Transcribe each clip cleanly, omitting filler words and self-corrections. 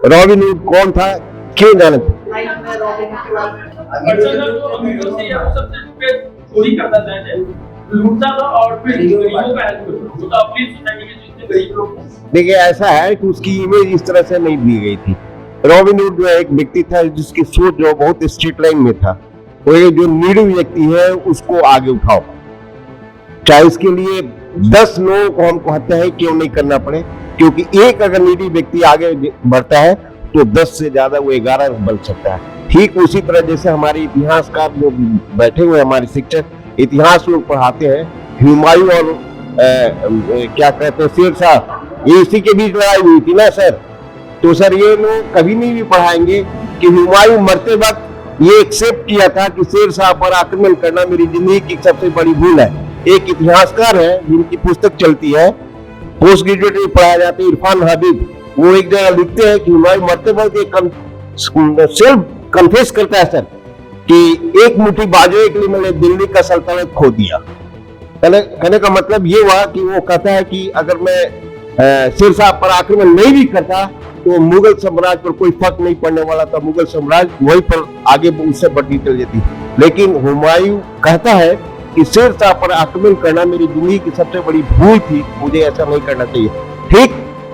Robin hood कौन था, क्यों जाने थे? चोरी करता था, लूटता था और फिर गरीबों का हेल्प करता था। तो अपनी सोसाइटी के जितने गरीब लोग हैं, देखिए ऐसा है कि उसकी इमेज इस तरह से नहीं दी गई थी। रॉबिन हुड जो एक व्यक्ति था जिसकी सोच जो बहुत स्ट्रेट लाइन में था, वो ये जो नीडी व्यक्ति है उसको आगे उठाओ, चाहे इसके लिए 10 लोगों को हमको हत्या है क्यों नहीं करना पड़े, क्योंकि एक अगर नीडी व्यक्ति आगे बढ़ता है तो 10 से ज्यादा वो 11 बन सकता है। ठीक उसी तरह जैसे हमारे इतिहासकार जो बैठे हुए हमारे शिक्षक इतिहास लोग पढ़ाते हैं, हुमायूं और क्या कहते हैं शेर शाह, ये इसी के बीच लड़ाई हुई थी ना सर। तो सर ये लोग कभी नहीं भी पढ़ाएंगे कि हुमायूं मरते वक्त ये एक्सेप्ट किया था कि शेर शाह पर आक्रमण करना मेरी जिंदगी की सबसे बड़ी भूल है। एक इतिहासकार है जिनकी पुस्तक चलती है, पोस्ट ग्रेजुएट में पढ़ाया जाता है, इरफान हबीब, वो एक जगह लिखते हैं कि हुमायूं मरते वक्त एक सेल्फ कन्फेस करता है सर कि एक मुट्ठी बाजरे के लिए मैंने दिल्ली का सल्तनत खो दिया। कहने का मतलब ये हुआ कि वो कहता है कि अगर मैं शेर शाह पर आक्रमण नहीं भी करता तो मुगल साम्राज्य पर कोई फर्क नहीं पड़ने वाला था, मुगल साम्राज्य वहीं पर आगे उससे बढ़ती चल जाती। लेकिन हुमायूं कहता है कि शेर शाह पर आक्रमण करना मेरी जिंदगी की सबसे बड़ी भूल थी, मुझे ऐसा नहीं करना चाहिए। ठीक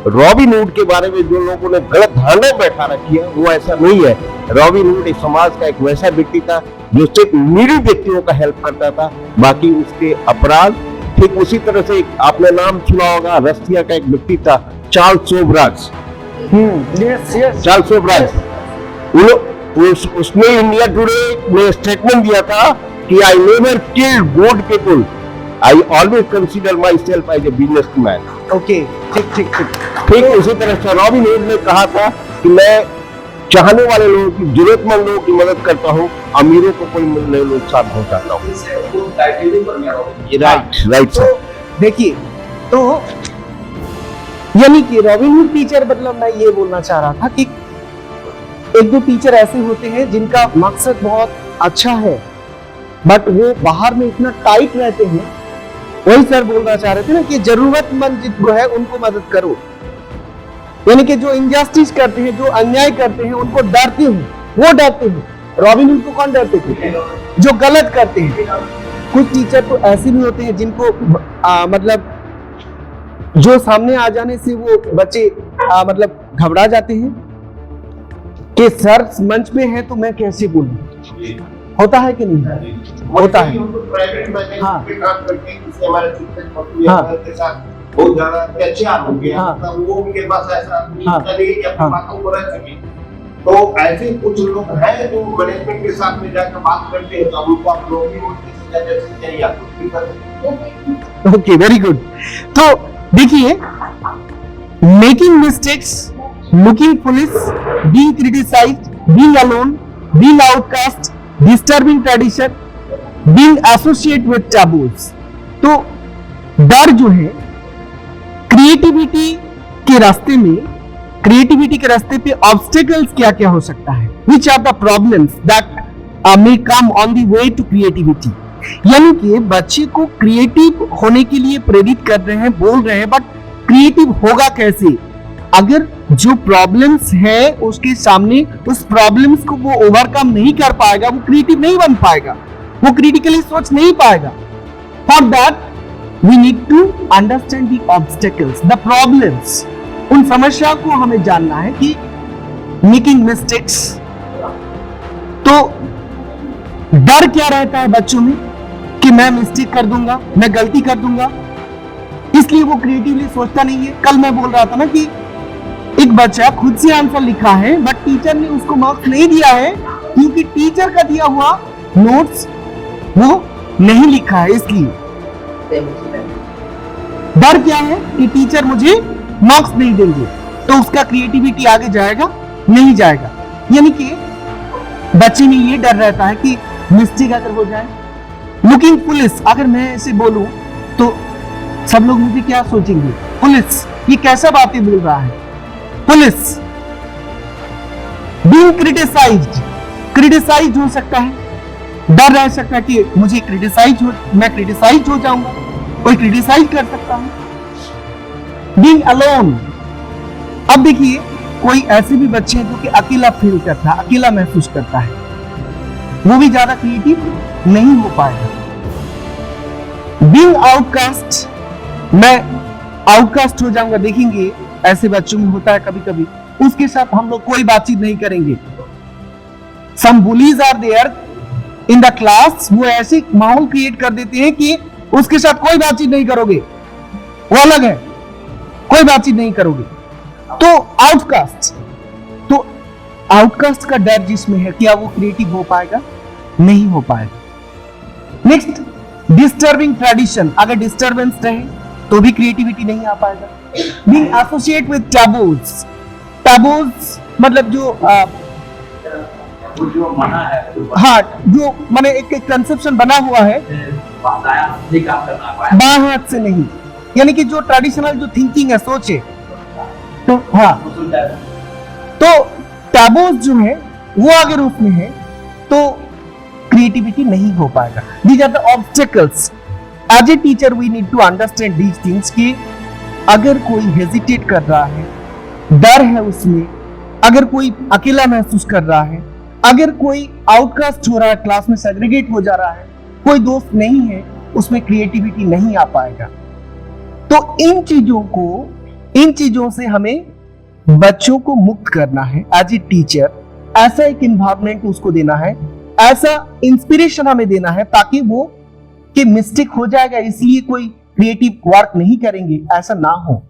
रॉबिन हुड के बारे में जो लोगों ने गलत धारणा बैठा रखी है वो ऐसा नहीं है। रॉबिन हुड एक समाज का एक वैसा व्यक्ति था जो सिर्फ नीडी व्यक्तियों का हेल्प करता था, बाकी उसके अपराध। ठीक उसी तरह से आपने नाम सुना होगा, रसिया का एक व्यक्ति था चार्ल्स सोबराज। चार्ल्स सोबराज, उसने इंडिया टुडे में स्टेटमेंट दिया था कि I never killed good people, I always consider myself as a businessman. Okay, ठीक ठीक ठीक। ठीक उसी तरह से रॉबिन हुड ने कहा था कि मैं चाहने वाले लोगों की, जरूरतमंद लोगों की मदद करता हूँ, अमीरों को कोई नुकसान पहुंचाता हूँ। Right sir. देखिए तो यानी कि रॉबिन हुड टीचर, मतलब मैं ये बोलना चाह रहा था कि एक दो टीचर ऐसे होते हैं जिनका मकसद बहुत अच्छा है बट वो बाहर में इतना टाइट रहते हैं। वही सर बोलना चाह रहे थे ना कि जरूरतमंद जिनको है उनको मदद करो, यानी कि जो इनजस्टिस करते हैं, जो अन्याय करते हैं, उनको डरते हैं, वो डरते हैं। रॉबिन हुड को कौन डरते थे? जो गलत करते हैं। कुछ टीचर तो ऐसे भी होते हैं जिनको मतलब जो सामने आ जाने से वो बच्चे मतलब घबरा जाते हैं कि सर मंच पे है तो मैं कैसे बोलूं। होता है कि नहीं? होता है। हाँ बहुत ज्यादा अच्छा हो गया, मतलब वो उनके पास ऐसा नहीं कि अपनी बातों को रख सके। तो ऐसे कुछ लोग हैं जो मैनेजमेंट के साथ में जाकर बात करते हैं, तो उनको आप लोग भी ओके, वेरी गुड। तो देखिए, making mistakes, looking foolish, being criticised, being alone, being outcast, disturbing tradition, being associate with taboos. तो डर जो है क्रिएटिविटी के रास्ते में, क्रिएटिविटी के रास्ते पे ऑब्स्टेकल्स क्या क्या हो सकता है? Which are the problems that may come on the way to creativity? यानी कि बच्चे को क्रिएटिव होने के लिए प्रेरित कर रहे हैं, बोल रहे हैं, बट क्रिएटिव होगा कैसे? अगर जो प्रॉब्लम्स है उसके सामने उस प्रॉब्लम्स को वो ओवरकम नहीं कर पाएगा, वो क्रिएटिव नहीं बन पाएगा, वो क्रिटिकली सोच नहीं पाएगा। For that we need to understand the obstacles, the problems. उन समस्या को हमें जानना है कि making mistakes, तो डर क्या रहता है बच्चों में कि मैं मिस्टेक कर दूंगा, मैं गलती कर दूंगा, इसलिए वो क्रिएटिवली सोचता नहीं है। कल मैं बोल रहा था ना कि एक बच्चा खुद से आंसर लिखा है बट टीचर ने उसको मार्क्स नहीं दिया है क्योंकि टीचर का दिया हुआ नोट्स वो नहीं लिखा है। इसलिए डर क्या है कि टीचर मुझे मार्क्स नहीं देंगे, तो उसका क्रिएटिविटी आगे जाएगा नहीं जाएगा। यानी कि बच्चे में ये डर रहता है कि मिस्टेक अगर हो जाए। लुकिंग पुलिस, अगर मैं ऐसे बोलूं तो सब लोग मुझे क्या सोचेंगे? पुलिस ये कैसा बातें बोल रहा है? पुलिस। बीइंग क्रिटिसाइज्ड, क्रिटिसाइज्ड हो सकता है, डर रह सकता है कि मुझे मैं क्रिटिसाइज हो जाऊंगा, कोई क्रिटिसाइज कर सकता है। बीइंग अलोन, अब देखिए कोई ऐसे भी बच्चे हैं जो कि अकेला फील करता है, अकेला महसूस करता है, वो भी ज्यादा क्रिएटिव नहीं हो पाएगा। बीइंग आउटकास्ट, मैं आउटकास्ट हो जाऊंगा, देखेंगे ऐसे बच्चों में होता है कभी कभी, उसके साथ हम लोग कोई बातचीत नहीं करेंगे। Some bullies are there in the class, वो ऐसे माहौल क्रिएट कर देते हैं कि उसके साथ कोई बातचीत नहीं करोगे, वो अलग है, कोई बातचीत नहीं करोगे। तो आउटकास्ट, तो आउटकास्ट का डर जिसमें है, क्या वो क्रिएटिव हो पाएगा? नहीं हो पाएगा। नेक्स्ट, डिस्टर्बिंग ट्रेडिशन, अगर डिस्टर्बेंस रहे तो भी क्रिएटिविटी नहीं आ पाएगा। Being associate with taboos, taboos मतलब जो जो मना है, हाँ, जो माने एक कंसेप्शन बना हुआ है, नहीं काम करना बाएं हाथ से नहीं, यानी कि जो ट्रेडिशनल जो थिंकिंग है, सोच है, तो हाँ, तो टैबूज जो है वो अगर उसमें है तो क्रिएटिविटी नहीं हो पाएगा। These are the obstacles. As a teacher we need to understand these things कि अगर कोई हेजिटेट कर रहा है, डर है उसमें, अगर कोई अकेला महसूस कर रहा है, अगर कोई आउटकास्ट हो रहा है, क्लास में सेग्रीगेट हो जा रहा है, कोई दोस्त नहीं है, उसमें क्रिएटिविटी नहीं आ पाएगा। तो इन चीजों से हमें बच्चों को मुक्त करना है। एज ए टीचर ऐसा एक इन्वायरमेंट उसको देना है, ऐसा इंस्पिरेशन हमें देना है ताकि वो कि मिस्टेक हो जाएगा इसलिए कोई क्रिएटिव वर्क नहीं करेंगे, ऐसा ना हो।